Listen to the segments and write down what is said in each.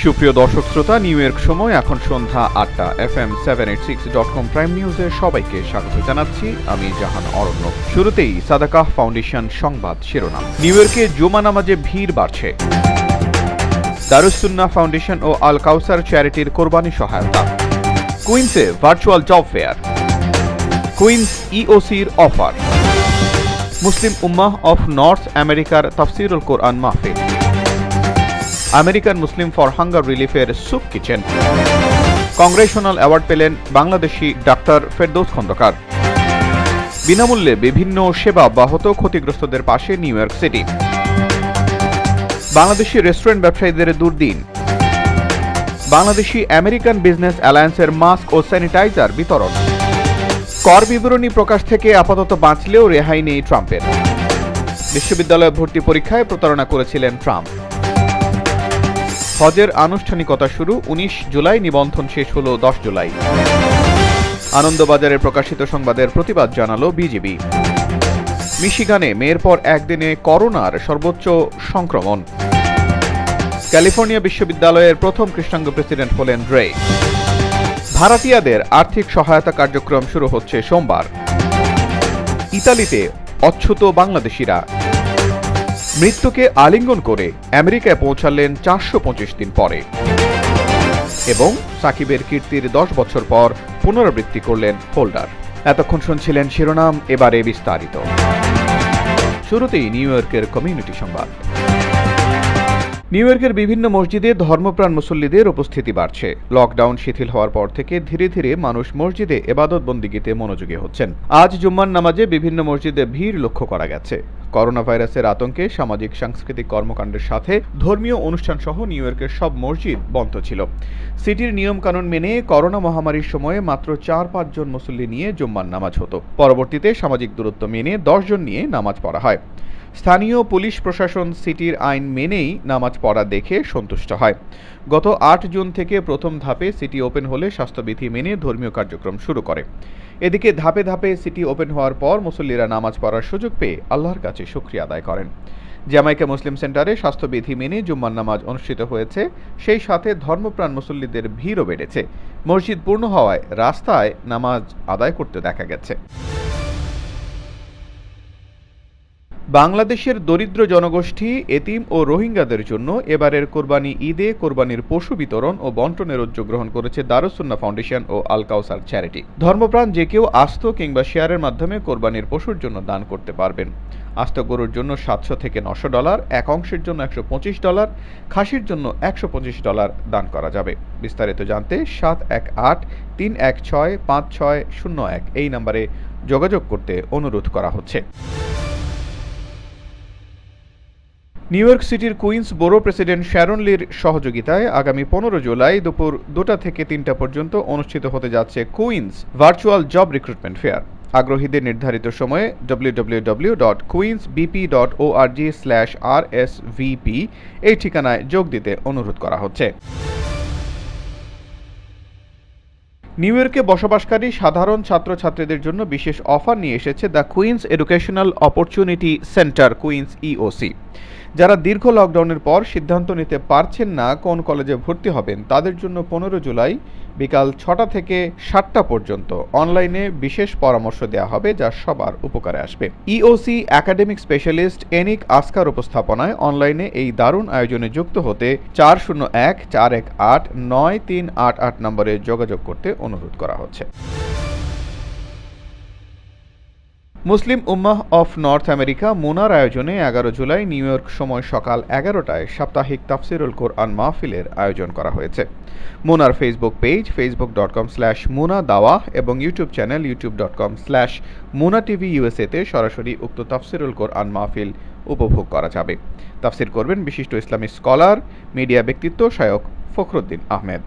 সুপ্রিয় দর্শক শ্রোতা, নিউ ইয়র্ক সময় এখন সন্ধ্যা ৮টা। FM786.com প্রাইম নিউজে সবাইকে স্বাগত জানাচ্ছি। আমি জাহান অরণ্য। শুরুতেই সাদাকাহ ফাউন্ডেশন সংবাদ শিরোনাম। নিউ ইয়র্কে জুমা নামাজে ভিড় বাড়ছে। দারুস সুন্নাহ ফাউন্ডেশন ও আল কাউসার চ্যারিটির কোরবানি সহায়তা। কুইন্সে ভার্চুয়াল জব ফেয়ার। কুইন্স ইওসির অফার। মুসলিম উম্মাহ অফ নর্থ আমেরিকার তাফসিরুল কোরআন মাহফিল। আমেরিকান মুসলিম ফর হাঙ্গার রিলিফের সুপ কিচেন। কংগ্রেশনাল অ্যাওয়ার্ড পেলেন বাংলাদেশি ডাক্তার ফেরদৌস খন্দকার। বিনামূল্যে বিভিন্ন সেবা অব্যাহত, ক্ষতিগ্রস্তদের পাশে new York city. Bangladeshi restaurant ব্যবসায়ীদের দুর্দিন। বাংলাদেশি আমেরিকান বিজনেস অ্যালায়েন্সের মাস্ক ও স্যানিটাইজার বিতরণ। কর বিবরণী প্রকাশ থেকে আপাতত বাঁচলেও রেহাই নেই ট্রাম্পের। বিশ্ববিদ্যালয় ভর্তি পরীক্ষায় প্রতারণা করেছিলেন ট্রাম্প। হজের আনুষ্ঠানিকতা শুরু ১৯ জুলাই, নিবন্ধন শেষ হল ১০ জুলাই। আনন্দবাজারে প্রকাশিত সংবাদের প্রতিবাদ জানালো বিজেপি। মিশিগানে মেয়ের পর একদিনে করোনার সর্বোচ্চ সংক্রমণ। ক্যালিফোর্নিয়া বিশ্ববিদ্যালয়ের প্রথম কৃষ্ণাঙ্গ প্রেসিডেন্ট হলেন রে। ভাড়াটিয়াদের আর্থিক সহায়তা কার্যক্রম শুরু হচ্ছে সোমবার। ইতালিতে অচ্যুত বাংলাদেশিরা। মৃত্যুকে আলিঙ্গন করে আমেরিকায় পৌঁছালেন ৪২৫ দিন পরে। এবং সাকিবের কীর্তির ১০ বছর পর পুনরাবৃত্তি করলেন হোল্ডার। এতক্ষণ শুনছিলেন শিরোনাম, এবারে বিস্তারিত। শুরুতেই নিউ ইয়র্কের কমিউনিটি সংবাদ। নিউ ইয়র্কের বিভিন্ন মসজিদে ধর্মপ্রাণ মুসল্লিদের উপস্থিতি বাড়ছে। লকডাউন শিথিল হওয়ার পর থেকে ধীরে ধীরে মানুষ মসজিদে ইবাদত বন্দিগিতে মনোযোগী হচ্ছেন। আজ জুম্মার নামাজে বিভিন্ন মসজিদে ভিড় লক্ষ্য করা গেছে। করোনা ভাইরাসের আতঙ্কে সামাজিক সাংস্কৃতিক কর্মকাণ্ডের সাথে ধর্মীয় অনুষ্ঠান সহ নিউ ইয়র্কের সব মসজিদ বন্ধ ছিল। সিটির নিয়মকানুন মেনে করোনা মহামারীর সময়ে মাত্র ৪-৫ জন মুসল্লি নিয়ে জুম্মার নামাজ হতো। পরবর্তীতে সামাজিক দূরত্ব মেনে ১০ জন নিয়ে নামাজ পড়া হয়। স্থানীয় পুলিশ প্রশাসন সিটির আইন মেনেই নামাজ পড়া দেখে সন্তুষ্ট হয়। গত ৮ জুন থেকে প্রথম ধাপে সিটি ওপেন হলে স্বাস্থ্যবিধি মেনে ধর্মীয় কার্যক্রম শুরু করে। এদিকে ধাপে ধাপে সিটি ওপেন হওয়ার পর মুসল্লিরা নামাজ পড়ার সুযোগ পেয়ে আল্লাহর কাছে শুকরিয়া আদায় করেন। জ্যামাইকা মুসলিম সেন্টারে স্বাস্থ্যবিধি মেনে জুম্মার নামাজ অনুষ্ঠিত হয়েছে। সেই সাথে ধর্মপ্রাণ মুসল্লিদের ভিড়ও বেড়েছে। মসজিদ পূর্ণ হওয়ায় রাস্তায় নামাজ আদায় করতে দেখা গেছে। বাংলাদেশের দরিদ্র জনগোষ্ঠী, এতিম ও রোহিঙ্গাদের জন্য এবারের কোরবানি ঈদে কোরবানির পশু বিতরণ ও বন্টনের উদ্যোগ গ্রহণ করেছে দারুস সুন্নাহ ফাউন্ডেশন ও আল কাউসার চ্যারিটি। ধর্মপ্রাণ যে কেউ আস্ত কিংবা শেয়ারের মাধ্যমে কোরবানির পশুর জন্য দান করতে পারবেন। আস্ত গরুর জন্য $700 থেকে $900, এক অংশের জন্য $125, খাসির জন্য $125 দান করা যাবে। বিস্তারিত জানতে 718-316-5601 এই নম্বরে যোগাযোগ করতে অনুরোধ করা হচ্ছে। নিউ ইয়র্ক সিটির কুইন্স বোরো প্রেসিডেন্ট শ্যারন লির সহযোগিতায় আগামী ১৫ জুলাই দুপুর ২টা থেকে ৩টা পর্যন্ত অনুষ্ঠিত হতে যাচ্ছে Queens virtual job recruitment fair. আগ্রহীদের নির্ধারিত সময়ে www.queensbp.org/rsvp এই ঠিকানায় যোগ দিতে অনুরোধ করা হচ্ছে। নিউ ইয়র্কে বসবাসকারী সাধারণ ছাত্রছাত্রীদের জন্য বিশেষ অফার নিয়ে এসেছে the Queens educational opportunity centre, Queens EOC. যারা দীর্ঘ লকডাউনের পর সিদ্ধান্ত নিতে পারছেন না কোন কলেজে ভর্তি হবেন, তাদের জন্য ১৫ জুলাই বিকাল ৬টা থেকে ৭টা পর্যন্ত অনলাইনে বিশেষ পরামর্শ দেওয়া হবে, যা সবার উপকারে আসবে। ইওসি একাডেমিক স্পেশালিস্ট এনিক আসকার উপস্থাপনায় অনলাইনে এই দারুণ আয়োজনে যুক্ত হতে ৪০১-৪18-৯৩৮৮ নম্বরে যোগাযোগ করতে অনুরোধ করা হচ্ছে। মুসলিম উম্মাহ অফ নর্থ আমেরিকা মুনার আয়োজনে ১১ জুলাই নিউ ইয়র্ক সময় সকাল ১১টায় সাপ্তাহিক তাফসিরুল কোরআন মাহফিলের আয়োজন করা হয়েছে। মুনার ফেসবুক পেজ facebook.com/মুনা দাওয়াহ এবং ইউটিউব চ্যানেল youtube.com/মুনাটিভিUSA-তে সরাসরি উক্ত তাফসিরুল কোরআন মাহফিল উপভোগ করা যাবে। তাফসির করবেন বিশিষ্ট ইসলামিক স্কলার, মিডিয়া ব্যক্তিত্ব শায়খ ফখরুদ্দিন আহমেদ।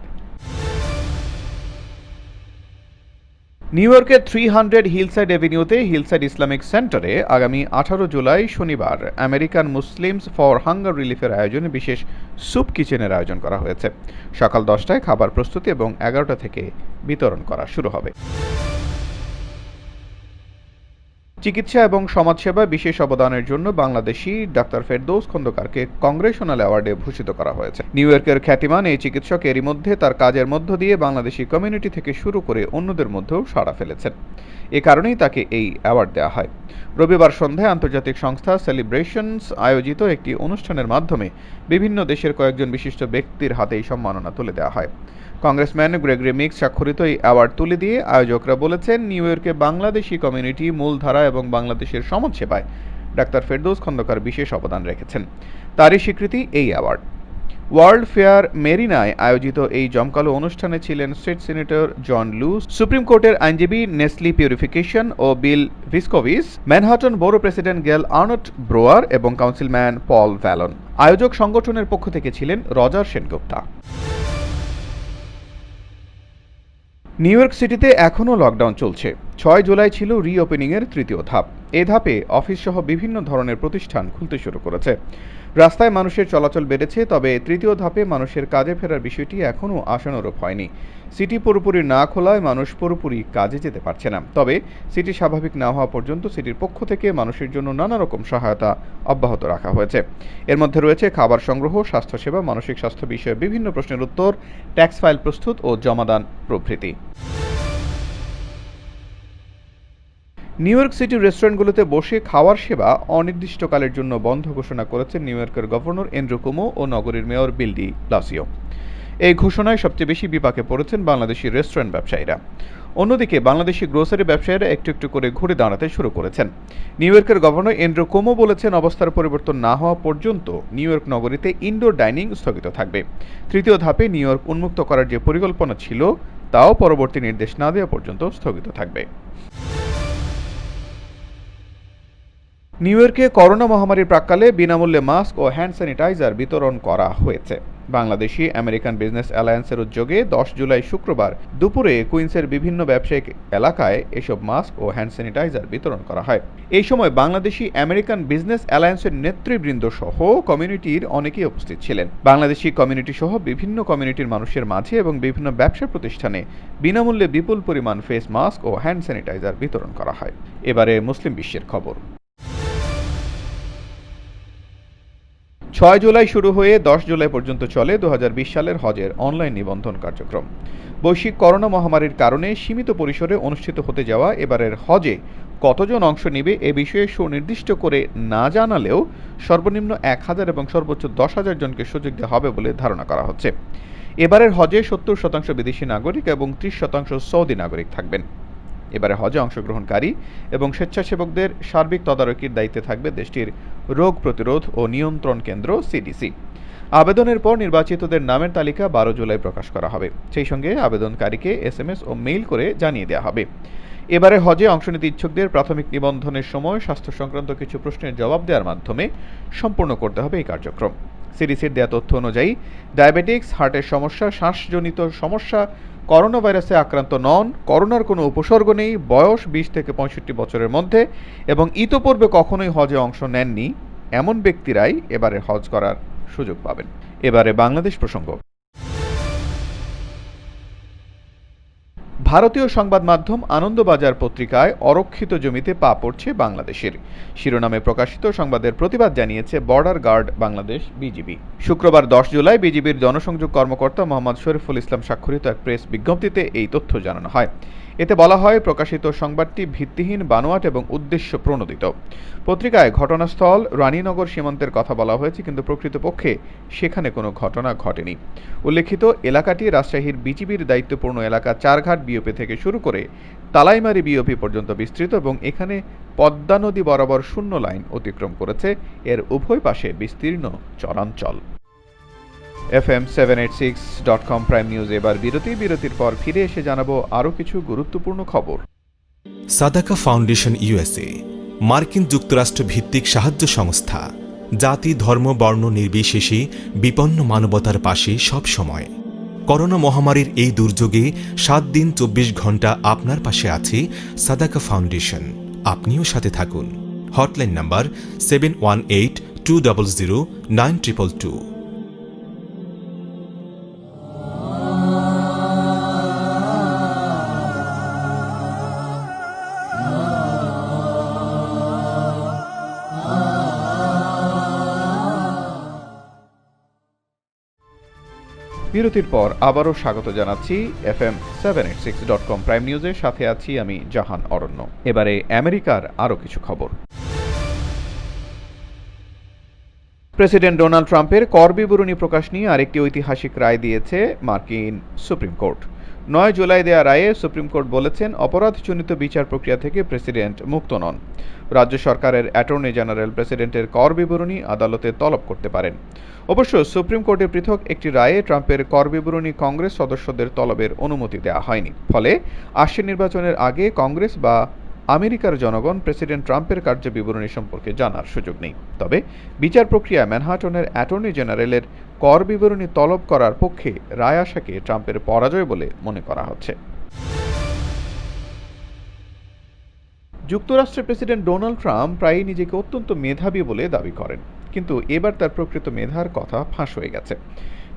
নিউ ইয়র্কের 300 হিলসাইড এভিনিউতে হিলসাইড ইসলামিক সেন্টারে আগামী 18 জুলাই শনিবার আমেরিকান মুসলিমস ফর হাঙ্গার রিলিফের আয়োজনে বিশেষ সুপ কিচেনের আয়োজন করা হয়েছে। সকাল 10টায় খাবার প্রস্তুতি এবং 11টা থেকে বিতরণ করা শুরু হবে। চিকিৎসা এবং সমাজসেবায় বিশেষ অবদানের জন্য বাংলাদেশি ডাক্তার ফেরদৌস খন্দকারকে কংগ্রেশনাল অ্যাওয়ার্ডে ভূষিত করা হয়েছে। নিউ ইয়র্কের খ্যাতিমান এই চিকিৎসক এরই মধ্যে তার কাজের মধ্য দিয়ে বাংলাদেশি কমিউনিটি থেকে শুরু করে অন্যদের মধ্যেও সাড়া ফেলেছেন। এ কারণেই তাকে এই অ্যাওয়ার্ড দেওয়া হয়। রবিবার সন্ধ্যায় আন্তর্জাতিক সংস্থা সেলিব্রেশনস আয়োজিত একটি অনুষ্ঠানের মাধ্যমে বিভিন্ন দেশের কয়েকজন বিশিষ্ট ব্যক্তির হাতে এই সম্মাননা তুলে দেওয়া হয়। কংগ্রেসম্যান গ্রেগরি মিক্স স্বাক্ষরিত এই অ্যাওয়ার্ড তুলে দিয়ে আয়োজকরা বলেছেন, নিউ ইয়র্কে বাংলাদেশি কমিউনিটি মূলধারা এবং বাংলাদেশের সমাজসেবায় ডাক্তার ফেরদৌস খন্দকার বিশেষ অবদান রেখেছেন। তারই স্বীকৃতি এই অ্যাওয়ার্ড। ওয়ার্ল্ড ফেয়ার মেরিনায় আয়োজিত এই জমকালো অনুষ্ঠানে ছিলেন state senator John Luce, supreme কোর্টের আইনজীবী নেসলি পিউরিফিকেশন ও Bill Viskovis, Manhattan borough president Gale Arnot Brewer এবং কাউন্সিলম্যান পল ভ্যালন। আয়োজক সংগঠনের পক্ষ থেকে ছিলেন রজার সেনগুপ্তা। নিউ ইয়র্ক সিটিতে এখনও লকডাউন চলছে। 6 জুলাই ছিল রিওপেনিংয়ের তৃতীয় ধাপ। এ ধাপে অফিসসহ বিভিন্ন ধরনের প্রতিষ্ঠান খুলতে শুরু করেছে। রাস্তায় মানুষের চলাচল বেড়েছে, তবে তৃতীয় ধাপে মানুষের কাজে ফেরার বিষয়টি এখনও আশানুরূপ হয়নি। সিটি পুরোপুরি না খোলায় মানুষ পুরোপুরি কাজে যেতে পারছে না। তবে সিটি স্বাভাবিক না হওয়া পর্যন্ত সিটির পক্ষ থেকে মানুষের জন্য নানা রকম সহায়তা অব্যাহত রাখা হয়েছে। এর মধ্যে রয়েছে খাবার সংগ্রহ, স্বাস্থ্যসেবা, মানসিক স্বাস্থ্য বিষয়ে বিভিন্ন প্রশ্নের উত্তর, ট্যাক্স ফাইল প্রস্তুত ও জমাদান প্রভৃতি। নিউ ইয়র্ক সিটির রেস্টুরেন্টগুলোতে বসে খাওয়ার সেবা অনির্দিষ্টকালের জন্য বন্ধ ঘোষণা করেছেন নিউ ইয়র্কের গভর্নর এন্ড্রু কুমো ও নগরীর মেয়র বিল ডি ব্লাসিও। এই ঘোষণায় সবচেয়ে বেশি বিপাকে পড়েছেন বাংলাদেশি রেস্টুরেন্ট ব্যবসায়ীরা। অন্যদিকে বাংলাদেশি গ্রোসারি ব্যবসায়ীরা একটু একটু করে ঘুরে দাঁড়াতে শুরু করেছেন। নিউ ইয়র্কের গভর্নর এন্ড্রু কুমো বলেছেন, অবস্থার পরিবর্তন না হওয়া পর্যন্ত নিউ ইয়র্ক নগরীতে ইনডোর ডাইনিং স্থগিত থাকবে। তৃতীয় ধাপে নিউ ইয়র্ক উন্মুক্ত করার যে পরিকল্পনা ছিল তাও পরবর্তী নির্দেশ না দেওয়া পর্যন্ত স্থগিত থাকবে। নিউ ইয়র্কে করোনা মহামারীর প্রাক্কালে বিনামূল্যে মাস্ক ও হ্যান্ড স্যানিটাইজার বিতরণ করা হয়েছে। বাংলাদেশি আমেরিকান বিজনেস অ্যালায়েন্সের উদ্যোগে 10 জুলাই শুক্রবার দুপুরে কুইন্সের বিভিন্ন ব্যবসায়িক এলাকায় এসব মাস্ক ও হ্যান্ড স্যানিটাইজার বিতরণ করা হয়। এই সময় বাংলাদেশি আমেরিকান বিজনেস অ্যালায়েন্সের নেতৃবৃন্দ সহ কমিউনিটির অনেকেই উপস্থিত ছিলেন। বাংলাদেশি কমিউনিটি সহ বিভিন্ন কমিউনিটির মানুষের মাঝে এবং বিভিন্ন ব্যবসা প্রতিষ্ঠানে বিনামূল্যে বিপুল পরিমাণ ফেস মাস্ক ও হ্যান্ড স্যানিটাইজার বিতরণ করা হয়। এবারে মুসলিম বিশ্বের খবর। 6 জুলাই শুরু হয়ে 10 জুলাই পর্যন্ত চলে 2020 সালের হজের অনলাইন নিবন্ধন কার্যক্রম। বৈশ্বিক করোনা মহামারীর কারণে সীমিত পরিসরে অনুষ্ঠিত হতে যাওয়া এবারের হজে কতজন অংশ নেবে এ বিষয়ে সুনির্দিষ্ট করে না জানালেও সর্বনিম্ন 1000 এবং সর্বোচ্চ 10,000 জনকে সুযোগ দেওয়া হবে বলে ধারণা করা হচ্ছে। এবারের হজে 70% বিদেশি নাগরিক এবং 30% সৌদি নাগরিক থাকবেন। এবারে হজে অংশগ্রহণকারী এবং স্বেচ্ছাসেবকদের সার্বিক তদারকির দায়িত্বে থাকবে দেশটির রোগ প্রতিরোধ ও নিয়ন্ত্রণ কেন্দ্র সিডিসি। আবেদনের পর নির্বাচিতদের নামের তালিকা 12 জুলাই প্রকাশ করা হবে। সেই সঙ্গে আবেদনকারীকে SMS ও মেইল করে জানিয়ে দেওয়া হবে। এবারে হজে অংশ নিতে ইচ্ছুকদের প্রাথমিক নিবন্ধনের সময় স্বাস্থ্য সংক্রান্ত কিছু প্রশ্নের জবাব দেওয়ার মাধ্যমে সম্পূর্ণ করতে হবে এই কার্যক্রম। সিডিসির দেওয়া তথ্য অনুযায়ী ডায়াবেটিক্স, হার্টের সমস্যা, শ্বাসজনিত সমস্যা, করোনা ভাইরাসে আক্রান্ত নন, করোনার কোনো উপসর্গ নেই, বয়স 20 থেকে 65 বছরের মধ্যে এবং ইতোপূর্বে কখনোই হজে অংশ নেননি এমন ব্যক্তিরাই এবারে হজ করার সুযোগ পাবেন। এবারে বাংলাদেশ প্রসঙ্গ। ভারতীয় সংবাদ মাধ্যম আনন্দবাজার পত্রিকায় অরক্ষিত জমিতে পা পড়ছে বাংলাদেশের শিরোনামে প্রকাশিত সংবাদের প্রতিবাদ জানিয়েছে বর্ডার গার্ড বাংলাদেশ বিজিবি। শুক্রবার 10 জুলাই বিজিবির জনসংযোগ কর্মকর্তা মোহাম্মদ শরীফুল ইসলাম স্বাক্ষরিত এক প্রেস বিজ্ঞপ্তিতে এই তথ্য জানানো হয়। এতে বলা হয়, প্রকাশিত সংবাদটি ভিত্তিহীন, বানোয়াট এবং উদ্দেশ্য প্রণোদিত। পত্রিকায় ঘটনাস্থল রানীনগর সীমান্তের কথা বলা হয়েছে, কিন্তু প্রকৃতপক্ষে সেখানে কোনো ঘটনা ঘটেনি। উল্লেখিত এলাকাটি রাজশাহীর বিজিবির দায়িত্বপূর্ণ এলাকা চারঘাট বিওপি থেকে শুরু করে তালাইমারি বিওপি পর্যন্ত বিস্তৃত এবং এখানে পদ্মা নদী বরাবর 0 লাইন অতিক্রম করেছে। এর উভয় পাশে বিস্তীর্ণ চরাঞ্চল। FM786.com প্রাইম নিউজ এবার বিরতির পর ফিরে এসে জানাবো আরও কিছু গুরুত্বপূর্ণ খবর। সাদাকা ফাউন্ডেশন USA মার্কিন যুক্তরাষ্ট্র ভিত্তিক সাহায্য সংস্থা, জাতি, ধর্ম, বর্ণ নির্বিশেষে বিপন্ন মানবতার পাশে সব সময়। করোনা মহামারীর এই দুর্যোগে 7 দিন 24 ঘন্টা আপনার পাশে আছে সাদাকা ফাউন্ডেশন। আপনিও সাথে থাকুন। Hotline number 7182009222। বিরতির পর আবারও স্বাগত জানাচ্ছি FM786.com প্রাইম নিউজের সাথে আছি আমি জাহান অরণ্য। এবারে আমেরিকার আরও কিছু খবর। প্রেসিডেন্ট ডোনাল্ড ট্রাম্পের কর বিবরণী প্রকাশ নিয়ে আরেকটি ঐতিহাসিক রায় দিয়েছে মার্কিন সুপ্রিম কোর্ট। 9 জুলাই দেয়া রায়ে সুপ্রিম কোর্ট বলেছেন, অপরাধজনিত বিচার প্রক্রিয়া থেকে প্রেসিডেন্ট মুক্ত নন। রাজ্য সরকারের অ্যাটর্নি জেনারেল প্রেসিডেন্টের কর বিবরণী আদালতে তলব করতে পারেন। অবশ্য সুপ্রিম কোর্টের পৃথক একটি রায়ে ট্রাম্পের কর বিবরণী কংগ্রেস সদস্যদের তলবের অনুমতি দেওয়া হয়নি। ফলে আসন্ন নির্বাচনের আগে কংগ্রেস বা আমেরিকার জনগণ প্রেসিডেন্ট ট্রাম্পের কার্যবিবরণী সম্পর্কে জানার সুযোগ নেই। তবে বিচার প্রক্রিয়া ম্যানহাটনের অ্যাটর্নি জেনারেলের কর বিবরণী তলব করার পক্ষে রায় আসাকে ট্রাম্পের পরাজয় বলে মনে করা হচ্ছে। যুক্তরাষ্ট্রের প্রেসিডেন্ট ডোনাল্ড ট্রাম্প প্রায়ই নিজেকে অত্যন্ত মেধাবী বলে দাবি করেন, কিন্তু এবার তার প্রকৃত মেধার কথা ফাঁস হয়ে গেছে।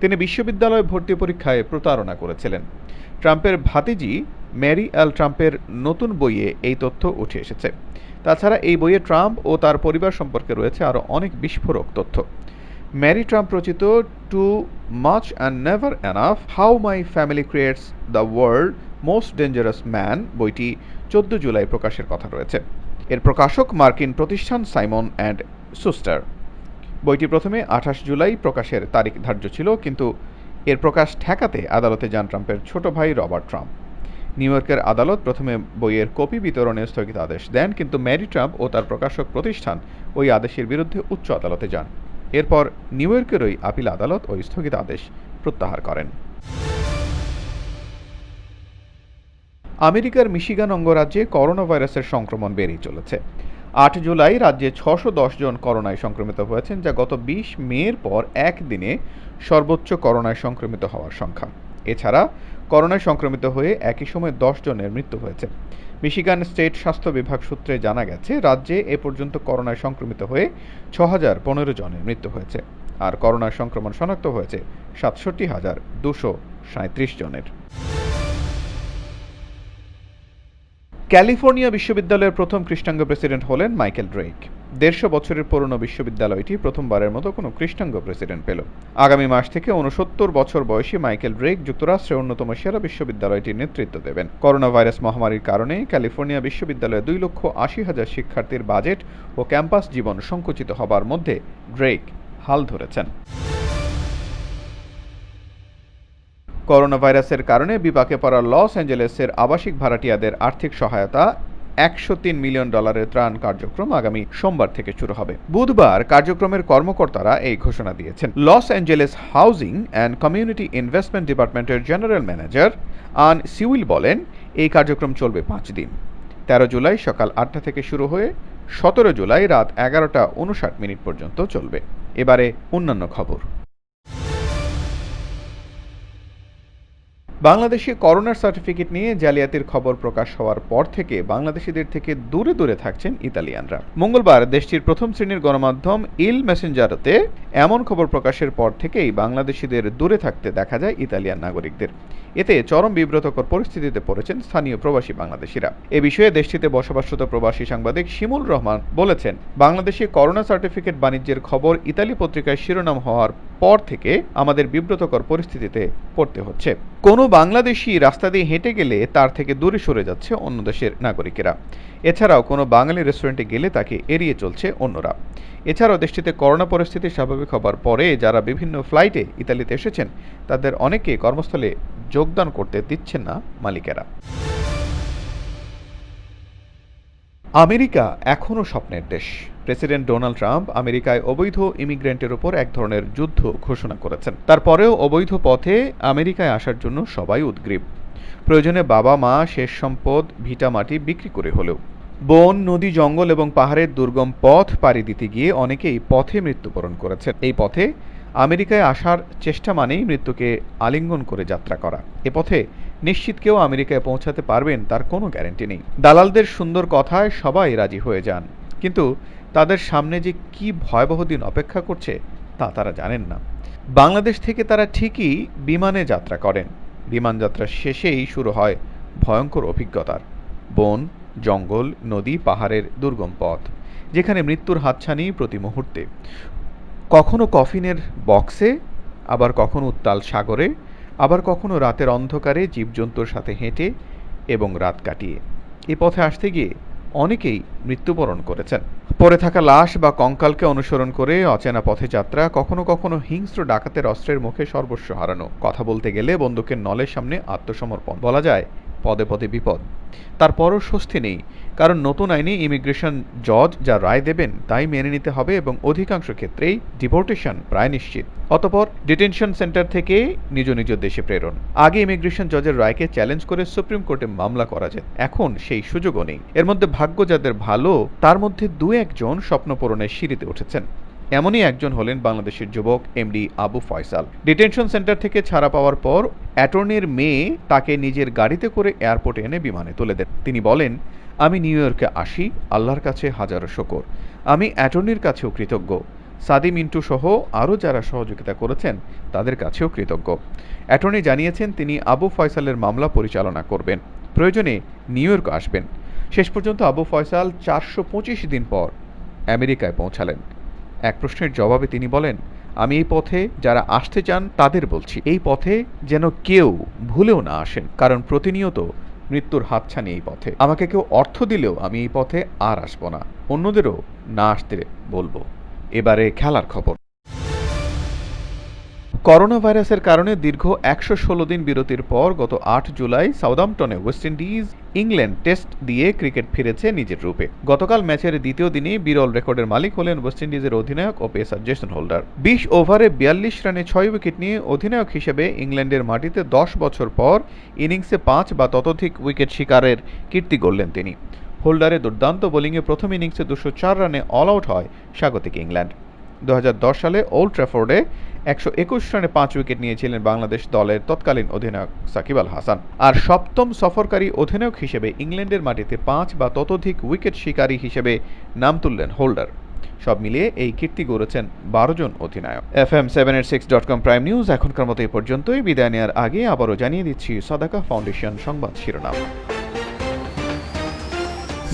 তিনি বিশ্ববিদ্যালয় ভর্তি পরীক্ষায় প্রতারণা করেছিলেন। ট্রাম্পের ভাতিজি ম্যারি এল ট্রাম্পের নতুন বইয়ে এই তথ্য উঠে এসেছে। তাছাড়া এই বইয়ে ট্রাম্প ও তার পরিবার সম্পর্কে রয়েছে আরও অনেক বিস্ফোরক তথ্য। ম্যারি ট্রাম্প রচিত too much and never enough, how my family creates the world most dangerous man বইটি 14 জুলাই প্রকাশের কথা রয়েছে। এর প্রকাশক মার্কিন প্রতিষ্ঠান সাইমন অ্যান্ড শুস্টার। বইটি প্রথমে 28 জুলাই প্রকাশের তারিখ ধার্য ছিল, কিন্তু এর প্রকাশ ঠেকাতে আদালতে যান ট্রাম্পের ছোট ভাই রবার্ট ট্রাম্প। নিউ ইয়র্কের আদালত প্রথমে বইয়ের কপি বিতরণে স্থগিতাদেশ দেন, কিন্তু ম্যারি ট্রাম্প ও তার প্রকাশক প্রতিষ্ঠান ওই আদেশের বিরুদ্ধে উচ্চ আদালতে যান। এরপর নিউ ইয়র্কের ওই আপিল আদালত ওই স্থগিতাদেশ প্রত্যাহার করেন। আমেরিকার মিশিগান অঙ্গরাজ্যে করোনা ভাইরাসের সংক্রমণ বেড়েই চলেছে। 8 জুলাই রাজ্যে 610 জন করোনায় সংক্রমিত হয়েছেন, যা গত 20 মের পর একদিনে সর্বোচ্চ করোনায় সংক্রমিত হওয়ার সংখ্যা। এছাড়া করোনায় সংক্রমিত হয়ে একই সময় 10 জনের মৃত্যু হয়েছে। মিশিগান স্টেট স্বাস্থ্য বিভাগ সূত্রে জানা গেছে, রাজ্যে এ পর্যন্ত করোনায় সংক্রমিত হয়ে 6015 জনের মৃত্যু হয়েছে, আর করোনার সংক্রমণ শনাক্ত হয়েছে 67,237 জনের। ক্যালিফোর্নিয়া বিশ্ববিদ্যালয়ের প্রথম কৃষ্ণাঙ্গ প্রেসিডেন্ট হলেন মাইকেল ড্রেক। 150 বছরের পুরনো বিশ্ববিদ্যালয়টি প্রথমবারের মতো কোনো কৃষ্ণাঙ্গ প্রেসিডেন্ট পেল। আগামী মাস থেকে 69 বছর বয়সী মাইকেল ড্রেক যুক্তরাষ্ট্রের অন্যতম সেরা বিশ্ববিদ্যালয়টির নেতৃত্ব দেবেন। করোনা ভাইরাস মহামারীর কারণে ক্যালিফোর্নিয়া বিশ্ববিদ্যালয়ে 2,80,000 শিক্ষার্থীর বাজেট ও ক্যাম্পাস জীবন সংকুচিত হবার মধ্যে ড্রেক হাল ধরেছেন। করোনা ভাইরাসের কারণে বিপাকে পড়া লস অ্যাঞ্জেলেসের আবাসিক ভাড়াটিয়াদের আর্থিক সহায়তা $103 মিলিয়ন ত্রাণ কার্যক্রম আগামী সোমবার থেকে শুরু হবে। বুধবার কার্যক্রমের কর্মকর্তারা এই ঘোষণা দিয়েছেন। Los Angeles housing and community investment ডিপার্টমেন্টের জেনারেল ম্যানেজার আন সিউইল বলেন, এই কার্যক্রম চলবে 5 দিন। 13 জুলাই সকাল 8টা থেকে শুরু হয়ে 17 জুলাই রাত 11:59 পর্যন্ত চলবে। এবারে অন্যান্য খবর। বাংলাদেশে করোনার সার্টিফিকেট নিয়ে জালিয়াতির খবর প্রকাশ হওয়ার পর থেকে বাংলাদেশিদের থেকে দূরে দূরে থাকছেন ইতালিয়ানরা। মঙ্গলবার দেশটির প্রথম শ্রেণীর গণমাধ্যম ইল মেসেঞ্জারোতে এমন খবর প্রকাশের পর থেকেই বাংলাদেশিদের দূরে থাকতে দেখা যায় ইতালিয়ান নাগরিকদের। এতে চরম বিব্রতকর পরিস্থিতিতে পড়েছেন স্থানীয় প্রবাসী বাংলাদেশিরা। এ বিষয়ে দেশটিতে বসবাসরত প্রবাসী সাংবাদিক শিমুল রহমান বলেছেন, বাংলাদেশে করোনা সার্টিফিকেট বাণিজ্যের খবর ইতালি পত্রিকায় শিরোনাম হওয়ার পর থেকে আমাদের বিব্রতকর পরিস্থিতিতে পড়তে হচ্ছে। কোনো বাংলাদেশি রাস্তা দিয়ে হেঁটে গেলে তার থেকে দূরে সরে যাচ্ছে অন্য দেশের নাগরিকেরা। এছাড়াও কোনো বাঙালি রেস্টুরেন্টে গেলে তাকে এড়িয়ে চলছে অন্যরা। এছাড়াও দেশটিতে করোনা পরিস্থিতি স্বাভাবিক হবার পরে যারা বিভিন্ন ফ্লাইটে ইতালিতে এসেছেন তাদের অনেকে কর্মস্থলে যোগদান করতে দিচ্ছেন না মালিকেরা। আমেরিকা এখনও স্বপ্নের দেশ। প্রেসিডেন্ট ডোনাল্ড ট্রাম্প আমেরিকায় অবৈধ ইমিগ্রেন্টের উপর এক ধরনের যুদ্ধ ঘোষণা করেছেন। তারপরেও অবৈধ পথে আমেরিকায় আসার জন্য সবাই উদগ্রীব। প্রয়োজনে বাবা মা, শেষ সম্পদ, ভিটামাটি বিক্রি করে হলেও। বন, নদী, জঙ্গল এবং পাহাড়ের দুর্গম পথ পাড়ি দিতে গিয়ে অনেকেই পথে মৃত্যুবরণ করেছেন। এই পথে আমেরিকায় আসার চেষ্টা মানেই মৃত্যুকে আলিঙ্গন করে যাত্রা করা। এ পথে নিশ্চিত কেউ আমেরিকায় পৌঁছাতে পারবেন তার কোনো গ্যারান্টি নেই। দালালদের সুন্দর কথায় সবাই রাজি হয়ে যান, কিন্তু তাদের সামনে যে কি ভয়াবহ দিন অপেক্ষা করছে তা তারা জানেন না। বাংলাদেশ থেকে তারা ঠিকই বিমানে যাত্রা করেন। বিমান যাত্রার শেষেই শুরু হয় ভয়ঙ্কর অভিজ্ঞতার। বন, জঙ্গল, নদী, পাহাড়ের দুর্গম পথ, যেখানে মৃত্যুর হাতছানি প্রতি মুহূর্তে। কখনো কফিনের বক্সে, আবার কখনো উত্তাল সাগরে, আবার কখনো রাতের অন্ধকারে জীবজন্তুর সাথে হেঁটে এবং রাত কাটিয়ে। এই পথে আসতে গিয়ে অনেকেই মৃত্যুবরণ করেছেন। পড়ে থাকা লাশ বা কঙ্কালকে অনুসরণ করে অচেনা পথে যাত্রা, কখনো কখনো হিংস্র ডাকাতের অস্ত্রের মুখে সর্বস্ব হারানো, কথা বলতে গেলে বন্দুকের নলের সামনে আত্মসমর্পণ। বলা যায় পদে পদে বিপদ। তারপরও স্বস্তি নেই, কারণ নতুন আইনে ইমিগ্রেশন জজ যা রায় দেবেন তাই মেনে নিতে হবে এবং অধিকাংশ ক্ষেত্রেই ডিপোর্টেশন প্রায় নিশ্চিত। অতঃপর ডিটেনশন সেন্টার থেকে নিজ নিজ দেশে প্রেরণ। আগে ইমিগ্রেশন জজের রায়কে চ্যালেঞ্জ করে সুপ্রিম কোর্টে মামলা করা যেত, এখন সেই সুযোগও নেই। এর মধ্যে ভাগ্য যাদের ভালো তার মধ্যে দু একজন স্বপ্ন পূরণের সিঁড়িতে উঠেছেন। এমনই একজন হলেন বাংলাদেশের যুবক MD Abu Faisal. Detention centre থেকে ছাড়া পাওয়ার পর অ্যাটর্নির মেয়ে তাকে নিজের গাড়িতে করে এয়ারপোর্টে এনে বিমানে তুলে দেন। তিনি বলেন, আমি নিউ ইয়র্কে আসি, আল্লাহর কাছে হাজারো শকর। আমি অ্যাটর্নির কাছেও কৃতজ্ঞ। সাদি মিন্টু সহ আরও যারা সহযোগিতা করেছেন তাদের কাছেও কৃতজ্ঞ। অ্যাটর্নি জানিয়েছেন তিনি আবু ফয়সালের মামলা পরিচালনা করবেন, প্রয়োজনে নিউ ইয়র্ক আসবেন। শেষ পর্যন্ত আবু ফয়সাল 425 দিন পর আমেরিকায় পৌঁছালেন। এক প্রশ্নের জবাবে তিনি বলেন, আমি এই পথে যারা আসতে চান তাদের বলছি, এই পথে যেন কেউ ভুলেও না আসেন, কারণ প্রতিনিয়ত মৃত্যুর হাতছানি এই পথে। আমাকে কেউ অর্থ দিলেও আমি এই পথে আর আসবো না, অন্যদেরও না আসতে বলবো। এবারে খেলার খবর। করোনা ভাইরাসের কারণে দীর্ঘ 116 দিন বিরতির পর গত 8 জুলাই সাউদাম্পটনে ওয়েস্ট ইন্ডিজ ইংল্যান্ড টেস্ট দিয়ে ক্রিকেট ফিরেছে নিজের রূপে। গতকাল ম্যাচের দ্বিতীয় দিনে বিরল রেকর্ডের মালিক হলেন ওয়েস্ট ইন্ডিজের অধিনায়ক ও পেসার জেসন হোল্ডার। 20 ওভারে 42 রানে 6 উইকেট নিয়ে অধিনায়ক হিসেবে ইংল্যান্ডের মাটিতে 10 বছর পর ইনিংসে 5 বা ততোধিক উইকেট শিকারের কীর্তি গড়লেন তিনি। হোল্ডারের দুর্দান্ত বোলিংয়ে প্রথম ইনিংসে 204 রানে অল আউট হয় স্বাগতিক ইংল্যান্ড। 2010 সালে ওল্ড ট্র্যাফোর্ডে 121 রানে 5 উইকেট নিয়েছিলেন বাংলাদেশ দলের তৎকালীন অধিনায়ক সাকিব আল হাসান। আর সপ্তম সফরকারী অধিনায়ক হিসেবে ইংল্যান্ডের মাটিতে 5 বা ততোধিক উইকেট শিকারী হিসেবে নাম তুললেন হোল্ডার। সব মিলিয়ে এই কীর্তি গড়েছেন 12 জন অধিনায়ক। FM786.com প্রাইম নিউজ এখনকার মতো এই পর্যন্তই। বিদায় নেওয়ার আগে আবারও জানিয়ে দিচ্ছি সাদাকা ফাউন্ডেশন সংবাদ শিরোনাম।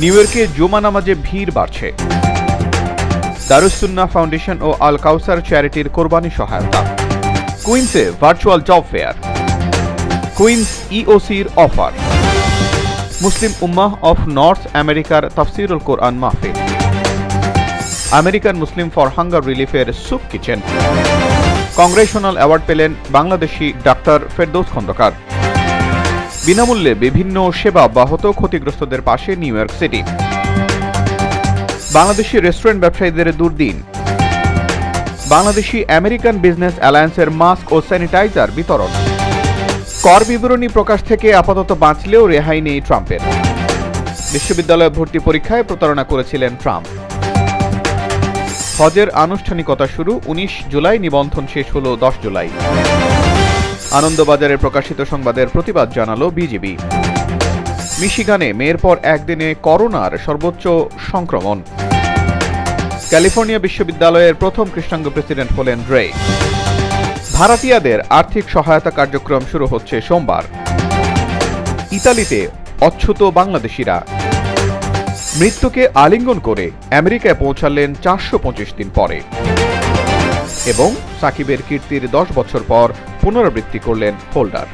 নিউ ইয়র্কে জুমা নামাজে ভিড় বাড়ছে। দারুস সুন্নাহ ফাউন্ডেশন ও আল কাউসার চ্যারিটির কোরবানি সহায়তা। কুইন্সে ভার্চুয়াল জব ফেয়ার। কুইন্স ইওসির অফার। মুসলিম উম্মাহ অফ নর্থ আমেরিকার তাফসিরুল কোরআন মাহফিল। আমেরিকান মুসলিম ফর হাঙ্গার রিলিফের সুপ কিচেন। কংগ্রেশনাল অ্যাওয়ার্ড পেলেন বাংলাদেশি ডাক্তার ফেরদৌস খন্দকার। বিনামূল্যে বিভিন্ন সেবা অব্যাহত ক্ষতিগ্রস্তদের পাশে new York city. Bangladeshi restaurant ব্যবসায়ীদের দুর্দিন। বাংলাদেশি আমেরিকান বিজনেস অ্যালায়েন্সের মাস্ক ও স্যানিটাইজার বিতরণ। কর বিবরণী প্রকাশ থেকে আপাতত বাঁচলেও রেহাই নেই ট্রাম্পের। বিশ্ববিদ্যালয় ভর্তি পরীক্ষায় প্রতারণা করেছিলেন ট্রাম্প। হজের আনুষ্ঠানিকতা শুরু 19 জুলাই, নিবন্ধন শেষ হল 10 জুলাই। আনন্দবাজারে প্রকাশিত সংবাদের প্রতিবাদ জানালো বিজেপি। মিশিগানে মেয়ের পর একদিনে করোনার সর্বোচ্চ সংক্রমণ। ক্যালিফোর্নিয়া বিশ্ববিদ্যালয়ের প্রথম কৃষ্ণাঙ্গ প্রেসিডেন্ট হলেন রে। ভাড়াটিয়াদের আর্থিক সহায়তা কার্যক্রম শুরু হচ্ছে সোমবার। ইতালিতে অচ্যুত বাংলাদেশিরা। মৃত্যুকে আলিঙ্গন করে আমেরিকায় পৌঁছালেন 425 দিন পরে। এবং সাকিবের কীর্তির 10 বছর পর পুনরাবৃত্তি করলেন হোল্ডার।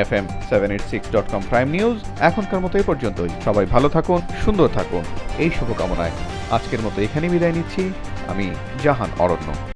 FM786.com প্রাইম নিউজ এখনকার মতো এই পর্যন্তই। সবাই ভালো থাকুন, সুন্দর থাকুন, এই শুভকামনায় আজকের মতো এখানেই বিদায় নিচ্ছি। আমি জাহান অরণ্য।